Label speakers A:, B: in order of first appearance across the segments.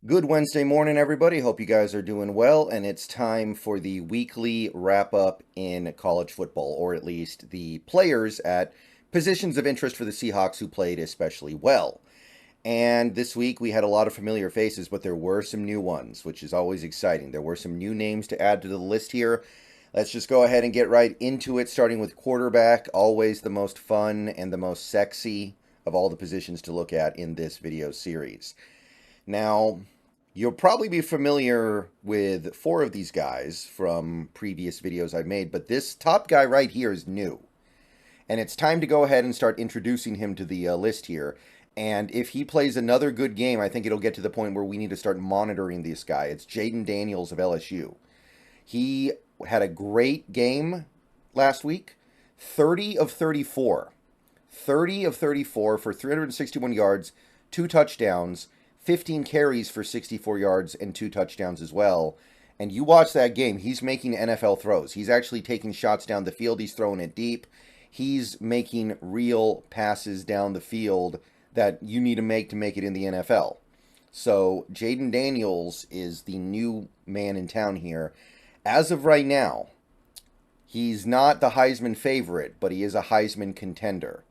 A: Good Wednesday morning, everybody. Hope you guys are doing well, and it's time for the weekly wrap up in college football, or at least the players at positions of interest for the Seahawks who played especially well. And this week we had a lot of familiar faces, but there were some new ones, which is always exciting. There were some new names to add to the list here. Let's just go ahead and get right into it, starting with quarterback, always the most fun and the most sexy of all the positions to look at in this video series. Now, you'll probably be familiar with four of these guys from previous videos I've made, but this top guy right here is new. And it's time to go ahead and start introducing him to the list here. And if he plays another good game, I think it'll get to the point where we need to start monitoring this guy. It's Jayden Daniels of LSU. He had a great game last week. 30 of 34. 30 of 34 for 361 yards, 2 touchdowns, 15 carries for 64 yards and 2 touchdowns as well. And you watch that game, he's making NFL throws. He's actually taking shots down the field. He's throwing it deep. He's making real passes down the field that you need to make it in the NFL. So Jayden Daniels is the new man in town here. As of right now, he's not the Heisman favorite, but he is a Heisman contender.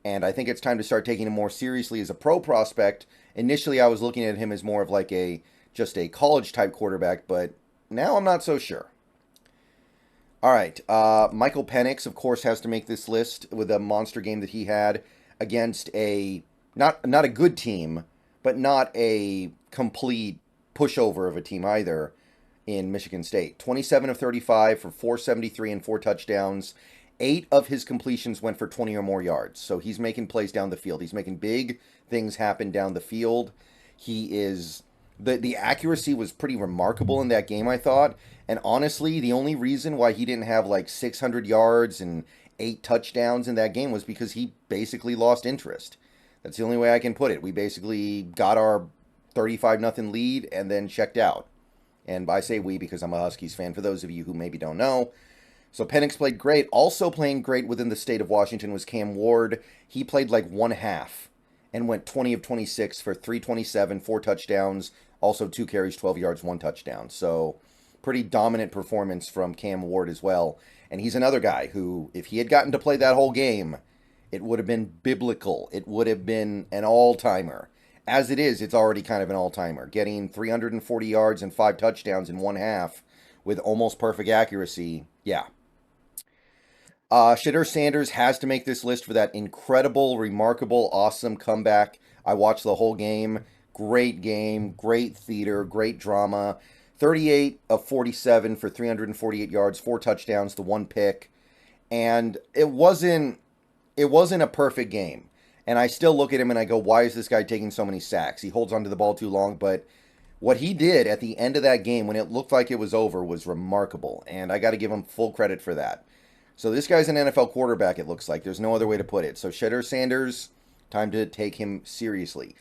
A: And I think it's time to start taking him more seriously as a pro prospect. Initially, I was looking at him as more of like just a college type quarterback, but now I'm not so sure. All right, Michael Penix, of course, has to make this list with a monster game that he had against a not a good team, but not a complete pushover of a team either in Michigan State. 27 of 35 for 473 and 4 touchdowns. 8 of his completions went for 20 or more yards. So he's making plays down the field. He's making big things happen down the field. He is the accuracy was pretty remarkable in that game, I thought. And honestly, the only reason why he didn't have like 600 yards and 8 touchdowns in that game was because he basically lost interest. That's the only way I can put it. We basically got our 35-0 lead and then checked out. And I say we because I'm a Huskies fan, for those of you who maybe don't know. So Penix played great. Also playing great within the state of Washington was Cam Ward. He played like one half and went 20 of 26 for 327, 4 touchdowns, also 2 carries, 12 yards, 1 touchdown. So pretty dominant performance from Cam Ward as well. And he's another guy who, if he had gotten to play that whole game, it would have been biblical. It would have been an all-timer. As it is, it's already kind of an all-timer. Getting 340 yards and 5 touchdowns in one half with almost perfect accuracy, yeah. Shedeur Sanders has to make this list for that incredible, remarkable, awesome comeback. I watched the whole game. Great game, great theater, great drama. 38 of 47 for 348 yards, 4 touchdowns, the 1 pick. And it wasn't a perfect game. And I still look at him and I go, why is this guy taking so many sacks? He holds onto the ball too long, but what he did at the end of that game when it looked like it was over was remarkable. And I got to give him full credit for that. So this guy's an NFL quarterback, it looks like. There's no other way to put it. So Shedeur Sanders, time to take him seriously.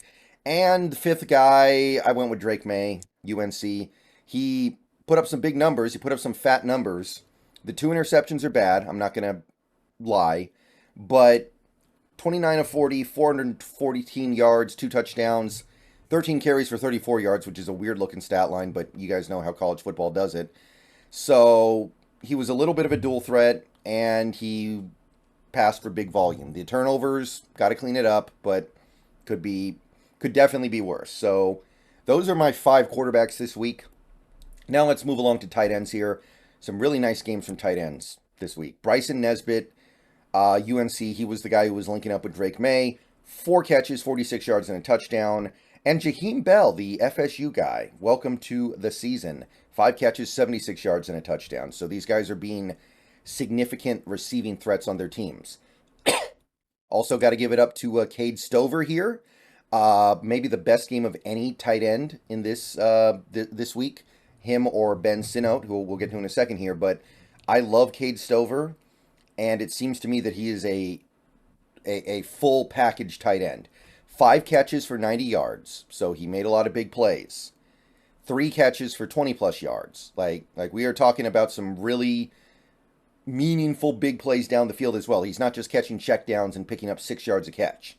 A: And the fifth guy, I went with Drake May, UNC. He put up some big numbers. He put up some fat numbers. The 2 interceptions are bad. I'm not going to lie. But 29 of 40, 414 yards, 2 touchdowns, 13 carries for 34 yards, which is a weird-looking stat line, but you guys know how college football does it. So he was a little bit of a dual threat, and he passed for big volume. The turnovers, got to clean it up, but could definitely be worse. So those are my 5 quarterbacks this week. Now let's move along to tight ends here. Some really nice games from tight ends this week. Bryson Nesbitt, UNC, he was the guy who was linking up with Drake May. 4 catches, 46 yards, and a touchdown. And Jaheim Bell, the FSU guy, welcome to the season. 5 catches, 76 yards, and a touchdown. So these guys are being significant receiving threats on their teams. Also got to give it up to Cade Stover here. Maybe the best game of any tight end in this week. Him or Ben Sinote, who we'll get to in a second here. But I love Cade Stover, and it seems to me that he is a full package tight end. 5 catches for 90 yards, so he made a lot of big plays. 3 catches for 20-plus yards. Like we are talking about some really meaningful big plays down the field as well. He's not just catching checkdowns and picking up 6 yards a catch.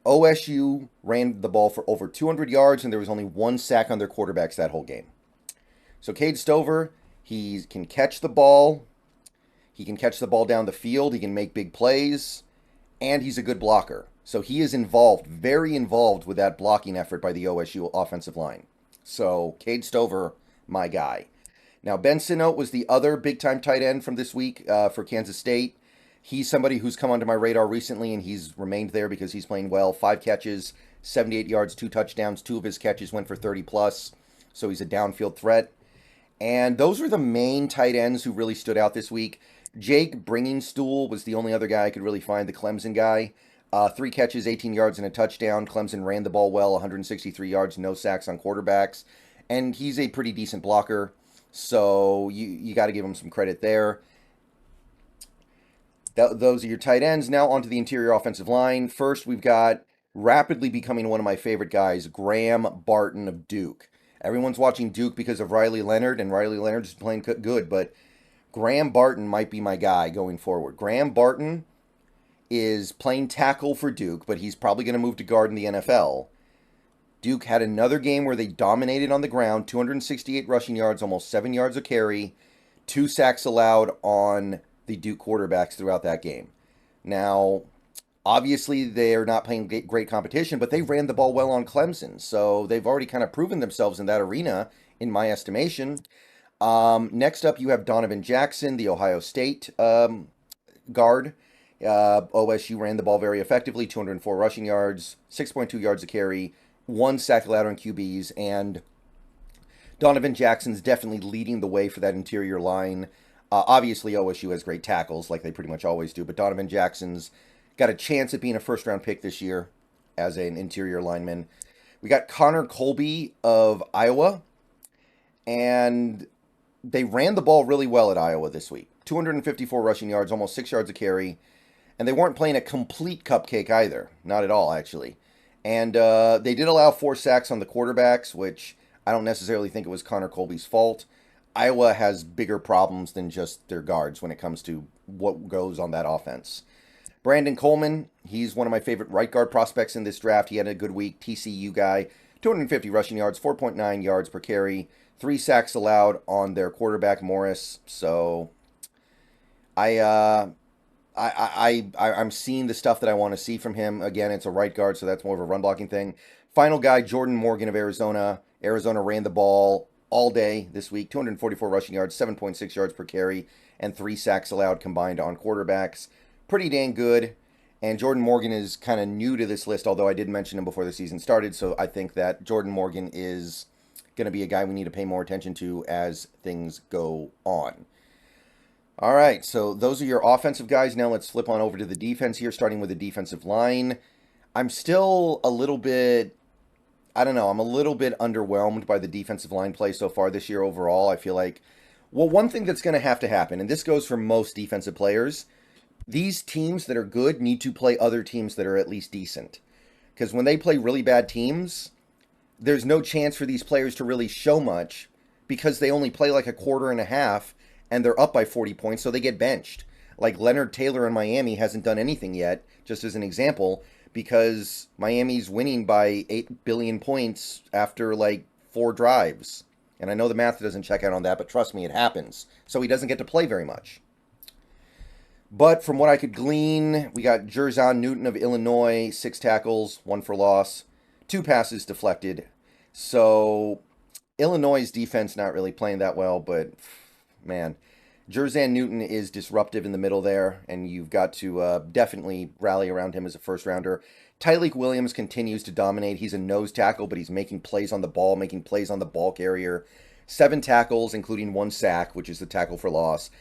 A: OSU ran the ball for over 200 yards, and there was only one sack on their quarterbacks that whole game. So Cade Stover, he can catch the ball. He can catch the ball down the field. He can make big plays. And he's a good blocker. So he is involved, very involved with that blocking effort by the OSU offensive line. So Cade Stover, my guy. Now, Ben Sinote was the other big-time tight end from this week for Kansas State. He's somebody who's come onto my radar recently, and he's remained there because he's playing well. 5 catches, 78 yards, 2 touchdowns. 2 of his catches went for 30+, so he's a downfield threat. And those were the main tight ends who really stood out this week. Jake Bringingstool was the only other guy I could really find, the Clemson guy. 3 catches, 18 yards, and a touchdown. Clemson ran the ball well, 163 yards, no sacks on quarterbacks. And he's a pretty decent blocker, so you got to give him some credit there. Those are your tight ends. Now onto the interior offensive line. First, we've got rapidly becoming one of my favorite guys, Graham Barton of Duke. Everyone's watching Duke because of Riley Leonard, and Riley Leonard's playing good, but Graham Barton might be my guy going forward. Graham Barton is playing tackle for Duke, but he's probably going to move to guard in the NFL. Duke had another game where they dominated on the ground, 268 rushing yards, almost 7 yards a carry, 2 sacks allowed on the Duke quarterbacks throughout that game. Now, obviously, they're not playing great competition, but they ran the ball well on Clemson, so they've already kind of proven themselves in that arena, in my estimation. Next up, you have Donovan Jackson, the Ohio State guard. OSU ran the ball very effectively, 204 rushing yards, 6.2 yards a carry, 1 sack allowed on QBs, and Donovan Jackson's definitely leading the way for that interior line. Obviously, OSU has great tackles, like they pretty much always do, but Donovan Jackson's got a chance at being a first-round pick this year as an interior lineman. We got Connor Colby of Iowa, and they ran the ball really well at Iowa this week. 254 rushing yards, almost 6 yards a carry, and they weren't playing a complete cupcake either. Not at all, actually. And they did allow 4 sacks on the quarterbacks, which I don't necessarily think it was Connor Colby's fault. Iowa has bigger problems than just their guards when it comes to what goes on that offense. Brandon Coleman, he's one of my favorite right guard prospects in this draft. He had a good week, TCU guy, 250 rushing yards, 4.9 yards per carry, 3 sacks allowed on their quarterback Morris. So I'm seeing the stuff that I want to see from him. Again, it's a right guard, so that's more of a run blocking thing. Final guy, Jordan Morgan of Arizona. Arizona ran the ball all day this week, 244 rushing yards, 7.6 yards per carry, and 3 sacks allowed combined on quarterbacks. Pretty dang good. And Jordan Morgan is kind of new to this list, although I did mention him before the season started, so I think that Jordan Morgan is going to be a guy we need to pay more attention to as things go on. All right, so those are your offensive guys. Now let's flip on over to the defense here, starting with the defensive line. I'm still a little bit, I'm a little bit underwhelmed by the defensive line play so far this year overall. I feel like, well, one thing that's going to have to happen, and this goes for most defensive players, these teams that are good need to play other teams that are at least decent. Because when they play really bad teams, there's no chance for these players to really show much because they only play like a quarter and a half and they're up by 40 points, so they get benched. Like Leonard Taylor in Miami hasn't done anything yet, just as an example, because Miami's winning by 8 billion points after like 4 drives. And I know the math doesn't check out on that, but trust me, it happens. So he doesn't get to play very much. But from what I could glean, we got Jerzon Newton of Illinois, 6 tackles, 1 for loss, 2 passes deflected. So Illinois' defense not really playing that well, but man, Jerzon Newton is disruptive in the middle there, and you've got to definitely rally around him as a first-rounder. Tyleik Williams continues to dominate. He's a nose tackle, but he's making plays on the ball, making plays on the ball carrier. 7 tackles, including 1 sack, which is the tackle for loss.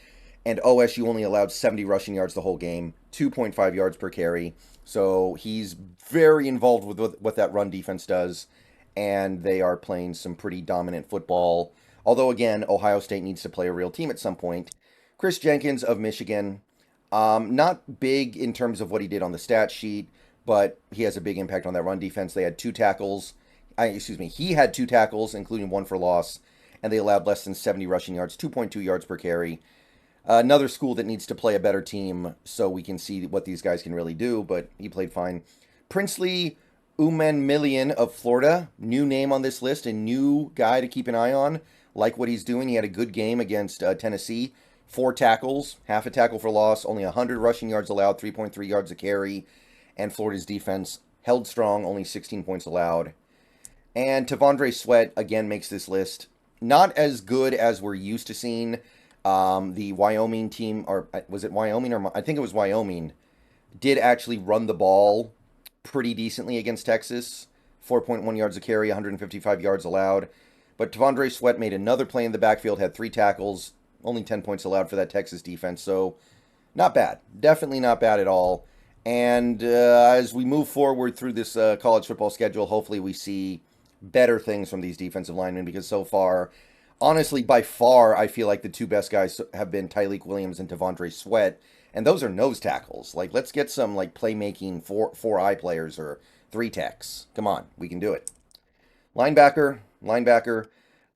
A: And OSU only allowed 70 rushing yards the whole game, 2.5 yards per carry. So he's very involved with what that run defense does, and they are playing some pretty dominant football. Although, again, Ohio State needs to play a real team at some point. Chris Jenkins of Michigan, not big in terms of what he did on the stat sheet, but he has a big impact on that run defense. They had 2 tackles. He had 2 tackles, including 1 for loss, and they allowed less than 70 rushing yards, 2.2 yards per carry. Another school that needs to play a better team so we can see what these guys can really do, but he played fine. Princely Umanmillion of Florida, new name on this list, a new guy to keep an eye on. Like what he's doing. He had a good game against Tennessee. 4 tackles, half a tackle for loss, only 100 rushing yards allowed, 3.3 yards a carry. And Florida's defense held strong, only 16 points allowed. And T'Vondre Sweat, again, makes this list. Not as good as we're used to seeing. The Wyoming team, or was it Wyoming? Or I think it was Wyoming, did actually run the ball pretty decently against Texas. 4.1 yards a carry, 155 yards allowed. But T'Vondre Sweat made another play in the backfield, had 3 tackles, only 10 points allowed for that Texas defense. So not bad. Definitely not bad at all. And as we move forward through this college football schedule, hopefully we see better things from these defensive linemen, because so far, honestly, by far, I feel like the 2 best guys have been Tyleik Williams and T'Vondre Sweat. And those are nose tackles. Like, let's get some, like, playmaking 4-eye players or 3 techs. Come on, we can do it. Linebacker.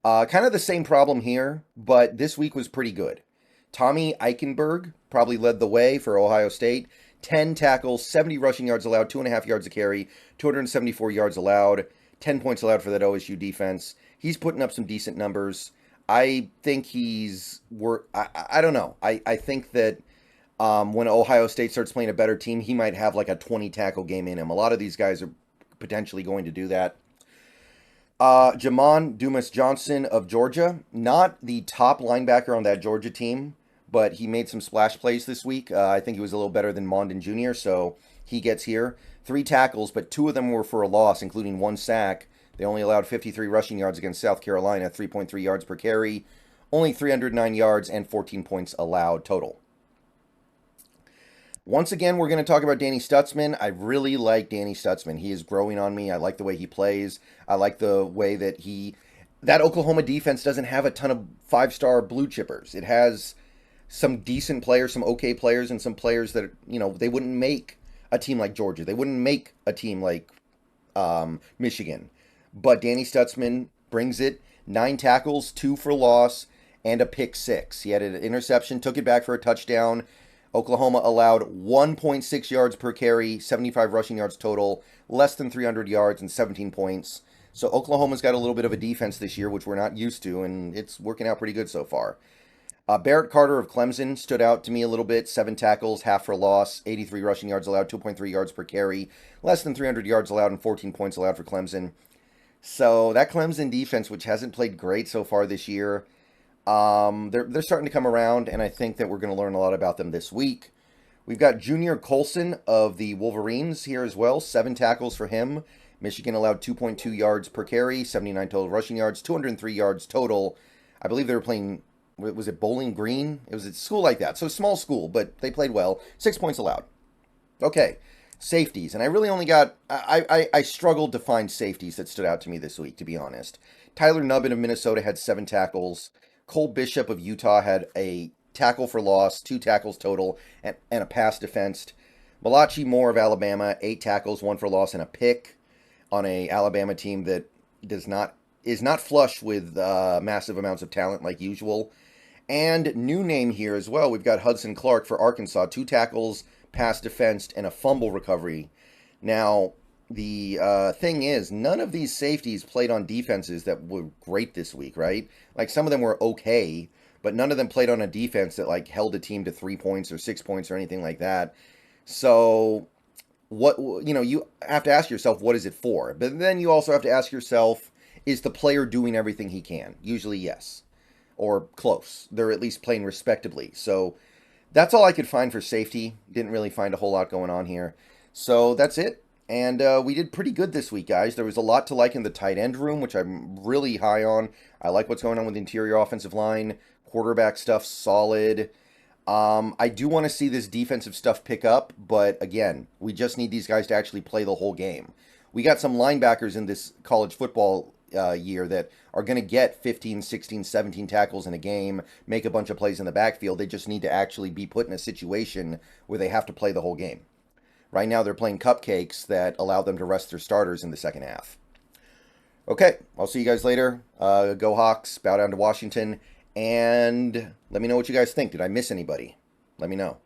A: Kind of the same problem here, but this week was pretty good. Tommy Eichenberg probably led the way for Ohio State. 10 tackles, 70 rushing yards allowed, 2.5 yards a carry, 274 yards allowed, 10 points allowed for that OSU defense. He's putting up some decent numbers. I think I don't know. I think that when Ohio State starts playing a better team, he might have like a 20 tackle game in him. A lot of these guys are potentially going to do that. Jamon Dumas-Johnson of Georgia, not the top linebacker on that Georgia team, but he made some splash plays this week. I think he was a little better than Mondon Jr., so he gets here. 3 tackles, but 2 of them were for a loss, including 1 sack. They only allowed 53 rushing yards against South Carolina, 3.3 yards per carry, only 309 yards, and 14 points allowed total. Once again, we're going to talk about Danny Stutzman. I really like Danny Stutzman. He is growing on me. I like the way he plays. I like the way that that Oklahoma defense doesn't have a ton of 5-star blue chippers. It has some decent players, some okay players, and some players that, they wouldn't make a team like Georgia. They wouldn't make a team like Michigan. But Danny Stutzman brings it. 9 tackles, 2 for loss, and a pick 6. He had an interception, took it back for a touchdown. Oklahoma allowed 1.6 yards per carry, 75 rushing yards total, less than 300 yards, and 17 points. So Oklahoma's got a little bit of a defense this year, which we're not used to, and it's working out pretty good so far. Barrett Carter of Clemson stood out to me a little bit. 7 tackles, half for loss, 83 rushing yards allowed, 2.3 yards per carry, less than 300 yards allowed, and 14 points allowed for Clemson. So that Clemson defense, which hasn't played great so far this year, they're starting to come around, and I think that we're going to learn a lot about them this week. We've got Junior Colson of the Wolverines here as well. 7 tackles for him. Michigan allowed 2.2 yards per carry, 79 total rushing yards, 203 yards total. I believe they were playing, was it Bowling Green? It was a school like that. So small school, but they played well. 6 points allowed. Okay, safeties. And I really only got, I struggled to find safeties that stood out to me this week, to be honest. Tyler Nubbin of Minnesota had 7 tackles. Cole Bishop of Utah had a tackle for loss, 2 tackles total, and a pass defensed. Malachi Moore of Alabama, 8 tackles, 1 for loss, and a pick on a Alabama team that is not flush with massive amounts of talent like usual. And new name here as well, we've got Hudson Clark for Arkansas, 2 tackles, pass defensed, and a fumble recovery. Now, the thing is, none of these safeties played on defenses that were great this week, right? Like, some of them were okay, but none of them played on a defense that, like, held a team to 3 points or 6 points or anything like that. So, you have to ask yourself, what is it for? But then you also have to ask yourself, is the player doing everything he can? Usually, yes. Or close. They're at least playing respectably. So, that's all I could find for safety. Didn't really find a whole lot going on here. So, that's it. And we did pretty good this week, guys. There was a lot to like in the tight end room, which I'm really high on. I like what's going on with the interior offensive line. Quarterback stuff, solid. I do want to see this defensive stuff pick up, but again, we just need these guys to actually play the whole game. We got some linebackers in this college football year that are going to get 15, 16, 17 tackles in a game, make a bunch of plays in the backfield. They just need to actually be put in a situation where they have to play the whole game. Right now, they're playing cupcakes that allow them to rest their starters in the second half. Okay, I'll see you guys later. Go Hawks, bow down to Washington, and let me know what you guys think. Did I miss anybody? Let me know.